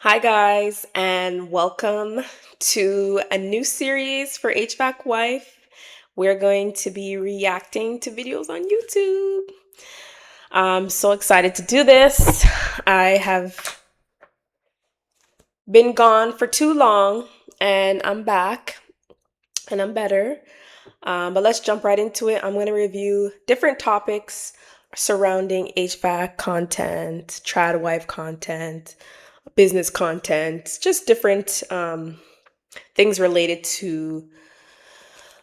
Hi, guys, and welcome to a new series for HVAC Wife. We're going to be reacting to videos on YouTube. I'm so excited to do this. I have been gone for too long, and I'm back, and I'm better. But let's jump right into it. I'm going to review different topics surrounding HVAC content, trad wife content, business content, just different things related to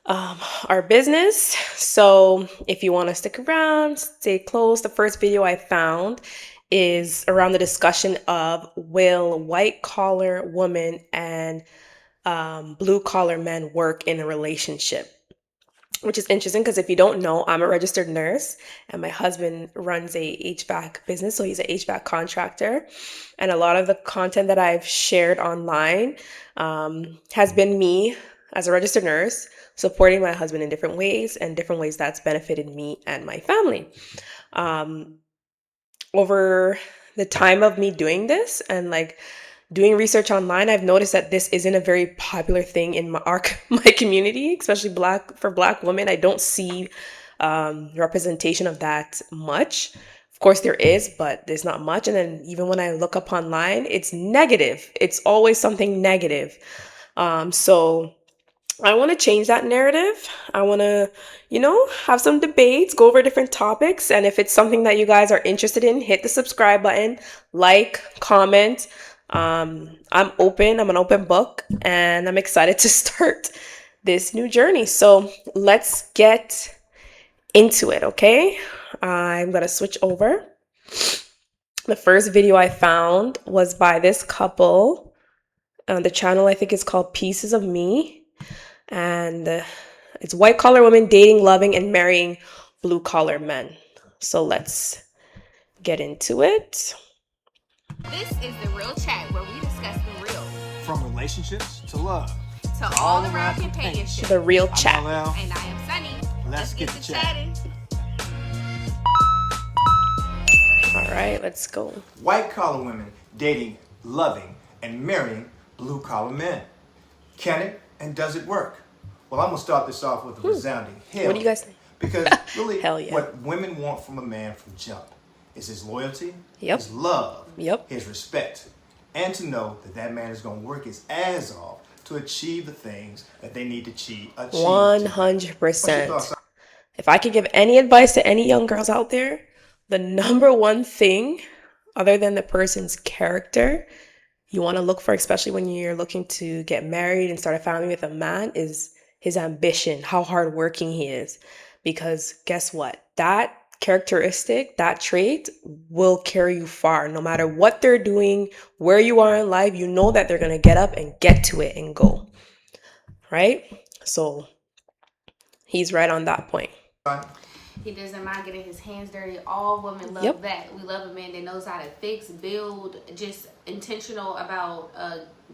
our business. So if you want to stick around, stay close. The first video I found is around the discussion of will white collar women and blue collar men work in a relationship, which is interesting because if you don't know, I'm a registered nurse and my husband runs a HVAC business. So he's an HVAC contractor. And a lot of the content that I've shared online has been me as a registered nurse supporting my husband in different ways and different ways that's benefited me and my family. Over the time of me doing this and doing research online, I've noticed that this isn't a very popular thing in my community, especially for Black women. I don't see representation of that much. Of course, there is, but there's not much. And then even when I look up online, it's negative. It's always something negative. So I want to change that narrative. I want to, have some debates, go over different topics. And if it's something that you guys are interested in, hit the subscribe button, like, comment. I'm open. I'm an open book and I'm excited to start this new journey. So let's get into it, okay? I'm going to switch over. The first video I found was by this couple. The channel, I think, is called Pieces of Me. And it's white collar women dating, loving, and marrying blue collar men. So let's get into it. This is The Real Chat, where we discuss the real. From relationships to love. To all around companionship. The Real Chat. I'm Al. And I am Sunny. Let's get to chatting. All right, let's go. White collar women dating, loving, and marrying blue collar men. Can it and does it work? Well, I'm going to start this off with a resounding hell. What do you guys think? Because really, Hell yeah. what women want from a man from jump is his loyalty, Yep. his love, Yep. his respect, and to know that that man is going to work his ass off to achieve the things that they need to achieve. 100%. If I could give any advice to any young girls out there, the number one thing, other than the person's character, you want to look for, especially when you're looking to get married and start a family with a man, is his ambition, how hardworking he is. Because guess what? That characteristic, that trait will carry you far. No matter what they're doing, where you are in life, you know that they're going to get up and get to it and go. Right? So he's right on that point. He doesn't mind getting his hands dirty. All women love that. We love a man that knows how to fix, build, just intentional about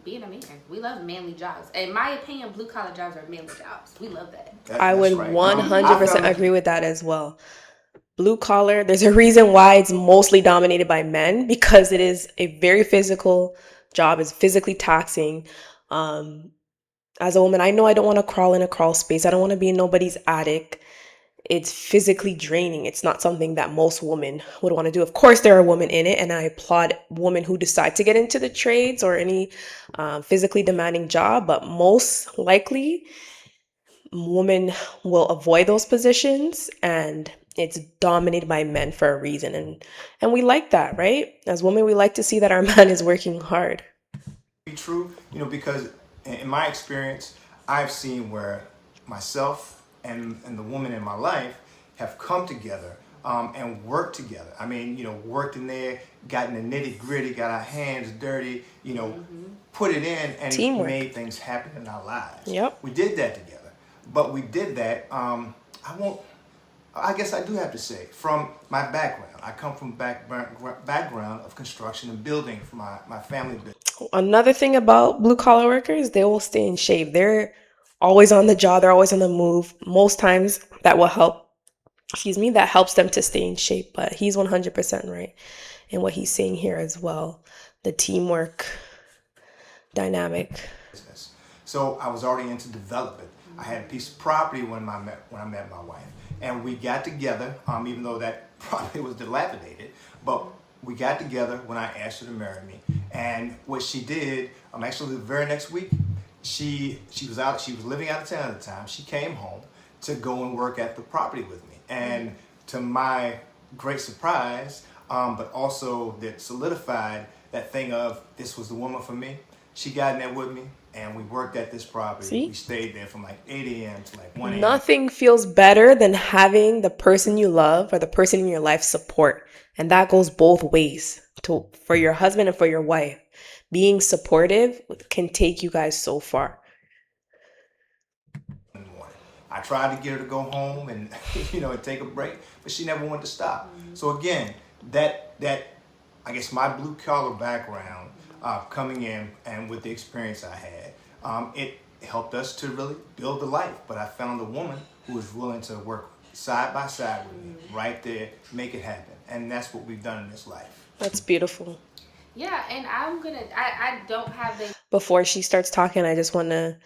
being a man. We love manly jobs. In my opinion, blue collar jobs are manly jobs. We love that. I would 100% agree with that as well. Blue collar, there's a reason why it's mostly dominated by men, because it is a very physical job. It's physically taxing. As a woman, I know I don't want to crawl in a crawl space. I don't want to be in nobody's attic. It's physically draining. It's not something that most women would want to do. Of course, there are women in it, and I applaud women who decide to get into the trades or any physically demanding job, but most likely, women will avoid those positions, and it's dominated by men for a reason. And we like that, right? As women, we like to see that our man is working hard. Be true, because in my experience, I've seen where myself and the woman in my life have come together and worked together. I mean, worked in there, got in the nitty gritty, got our hands dirty, put it in, and Teamwork. Made things happen in our lives. Yep. We did that together. But we did that, I guess I do have to say, from my background. I come from background of construction and building for my family business. Another thing about blue collar workers, they will stay in shape. They're always on the job. They're always on the move. Most times that helps them to stay in shape. But he's 100% right in what he's saying here as well. The teamwork dynamic. business. So I was already into development. I had a piece of property when I met my wife, and we got together. Even though that property was dilapidated, but we got together when I asked her to marry me. And what she did, actually the very next week, she was out. She was living out of town at the time. She came home to go and work at the property with me, and to my great surprise, but also that solidified that thing of this was the woman for me. She got in there with me, and we worked at this property. We See? stayed there from like 8 a.m. to like 1 a.m. Nothing feels better than having the person you love or the person in your life support. And that goes both ways for your husband and for your wife. Being supportive can take you guys so far. In the morning. I tried to get her to go home and and take a break, but she never wanted to stop. So again, that I guess my blue collar background, coming in and with the experience I had, it helped us to really build a life. But I found a woman who was willing to work side by side with me, right there, make it happen, and that's what we've done in this life. That's beautiful. Yeah, and I don't have the Before she starts talking, I just want to,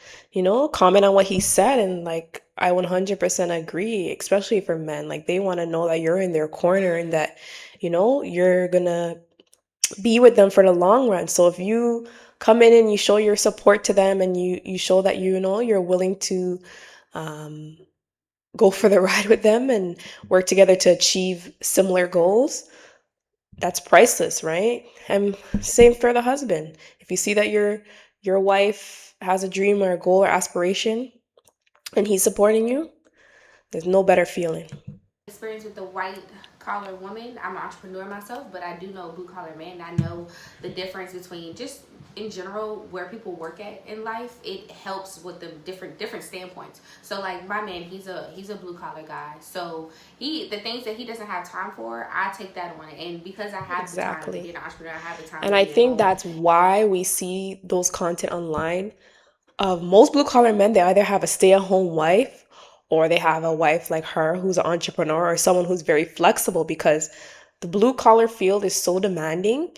comment on what he said. And like, I 100% agree, especially for men. Like, they want to know that you're in their corner and that, you're going to be with them for the long run. So if you come in and you show your support to them and you show that, you're willing to um, go for the ride with them and work together to achieve similar goals, that's priceless, right? And same for the husband. If you see that your wife has a dream or a goal or aspiration and he's supporting you, there's no better feeling. experience with the white collar woman. I'm an entrepreneur myself, but I do know blue collar men. I know the difference between just in general where people work at in life. It helps with the different standpoints. So like my man, he's a blue collar guy. So the things that he doesn't have time for, I take that on. And because I have the time to be Exactly. an entrepreneur, I have the time And to I be at think home. that's why we see those content online of most blue collar men. They either have a stay at home wife or they have a wife like her who's an entrepreneur or someone who's very flexible, because the blue collar field is so demanding.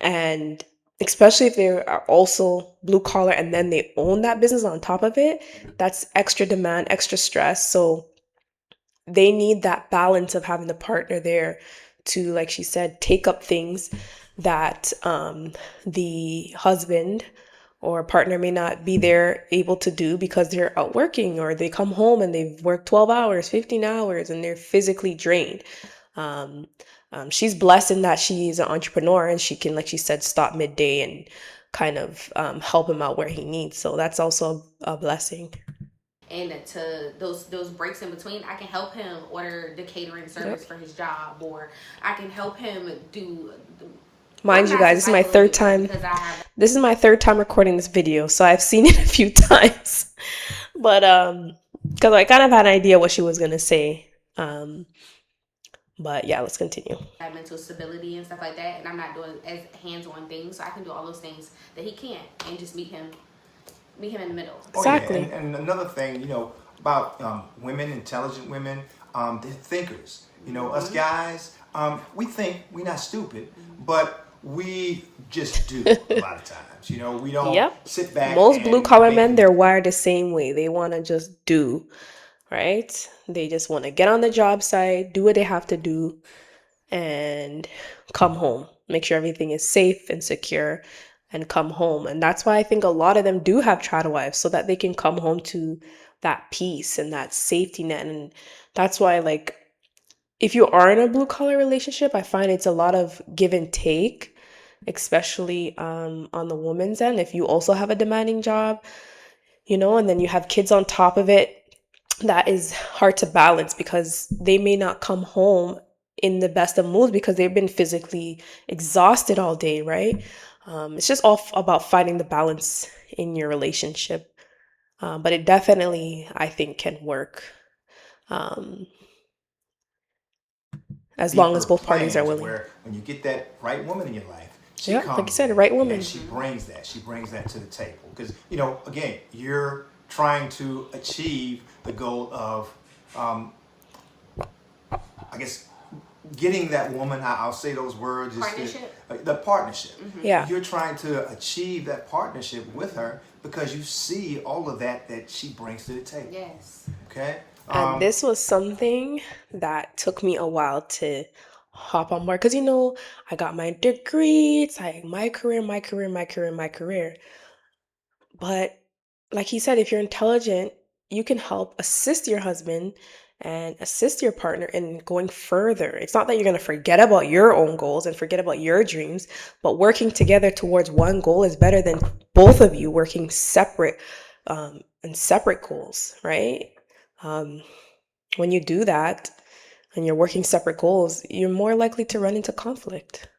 And especially if they are also blue collar and then they own that business on top of it, that's extra demand, extra stress. So they need that balance of having the partner there to, like she said, take up things that the husband or partner may not be there able to do because they're out working, or they come home and they've worked 12 hours, 15 hours, and they're physically drained. Um, she's blessed in that she's an entrepreneur and she can, like she said, stop midday and kind of help him out where he needs. So that's also a blessing. And to those breaks in between, I can help him order the catering service Yep. for his job, or I can help him do Mind you organize guys, his life a little bit better because I have this is my third time recording this video, so I've seen it a few times. But because I kind of had an idea what she was gonna say. Um, but yeah, let's continue. that mental stability and stuff like that, and I'm not doing as hands-on things, so I can do all those things that he can't, and just meet him in the middle. Oh yeah, Exactly. and another thing, about women, intelligent women, they're thinkers. Us guys, we think we're not stupid, but we just do a lot of times. We don't Yep. sit back Most blue and collar make men, things. they're wired the same way. They want to just do, right? They just want to get on the job site, do what they have to do, and come home. Make sure everything is safe and secure and come home. And that's why I think a lot of them do have child wives, so that they can come home to that peace and that safety net. And that's why, like, if you are in a blue collar relationship, I find it's a lot of give and take, especially on the woman's end. If you also have a demanding job, and then you have kids on top of it, that is hard to balance because they may not come home in the best of moods because they've been physically exhausted all day, right? It's just all about finding the balance in your relationship. But it definitely, I think, can work um, as long as Deeper both parties are plans willing. where when you get that right woman in your life, she Yeah, like you comes said, the in right and woman. she brings that to the table. Because, again, you're trying to achieve the goal of, I guess, getting that woman, I'll say those words, is Partnership. the partnership. Yeah. You're trying to achieve that partnership with her because you see all of that she brings to the table. Yes. Okay. And this was something that took me a while to hop on board because, I got my degree. It's like my career, my career, my career, my career. But like he said, if you're intelligent, you can help assist your husband and assist your partner in going further. It's not that you're going to forget about your own goals and forget about your dreams, but working together towards one goal is better than both of you working separate and separate goals, right? Um, when you do that and you're working separate goals, you're more likely to run into conflict.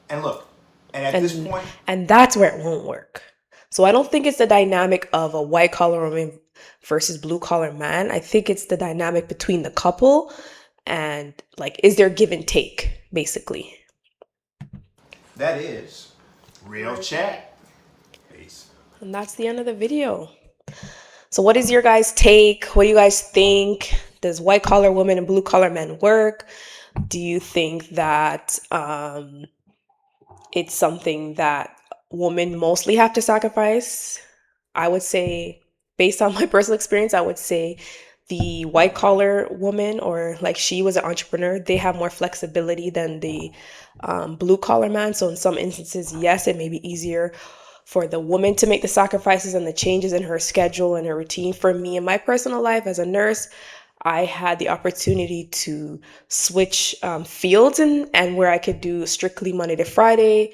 And look, and at this And point, and that's where it won't work. So I don't think it's the dynamic of a white collar woman versus blue collar man. I think it's the dynamic between the couple and like is there give and take basically. that is real Real chat. chat. Peace. And that's the end of the video. So what is your guys' take? What do you guys think? Does white collar women and blue collar men work? Do you think that it's something that women mostly have to sacrifice? I would say, based on my personal experience, I would say the white collar woman, or like she was an entrepreneur, they have more flexibility than the blue collar man. So in some instances, yes, it may be easier for the woman to make the sacrifices and the changes in her schedule and her routine. For me in my personal life as a nurse, I had the opportunity to switch fields and where I could do strictly Monday to Friday,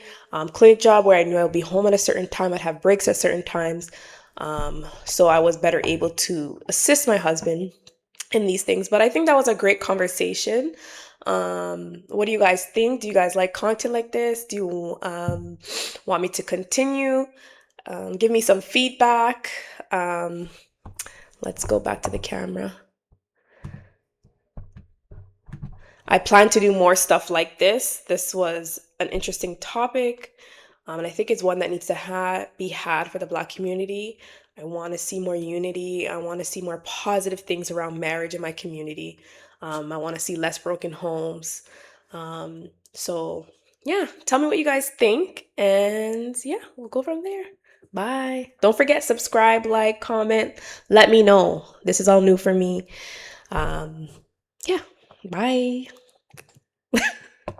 clinic job where I knew I would be home at a certain time. I'd have breaks at certain times. So I was better able to assist my husband in these things. But I think that was a great conversation. What do you guys think? Do you guys like content like this? Do you want me to continue? Give me some feedback. Let's go back to the camera. I plan to do more stuff like this. This was an interesting topic, and I think it's one that needs to be had for the Black community. I want to see more unity. I want to see more positive things around marriage in my community. I want to see less broken homes. So, yeah, tell me what you guys think, and yeah, we'll go from there. Bye. Don't forget, subscribe, like, comment. Let me know. This is all new for me. Yeah, bye.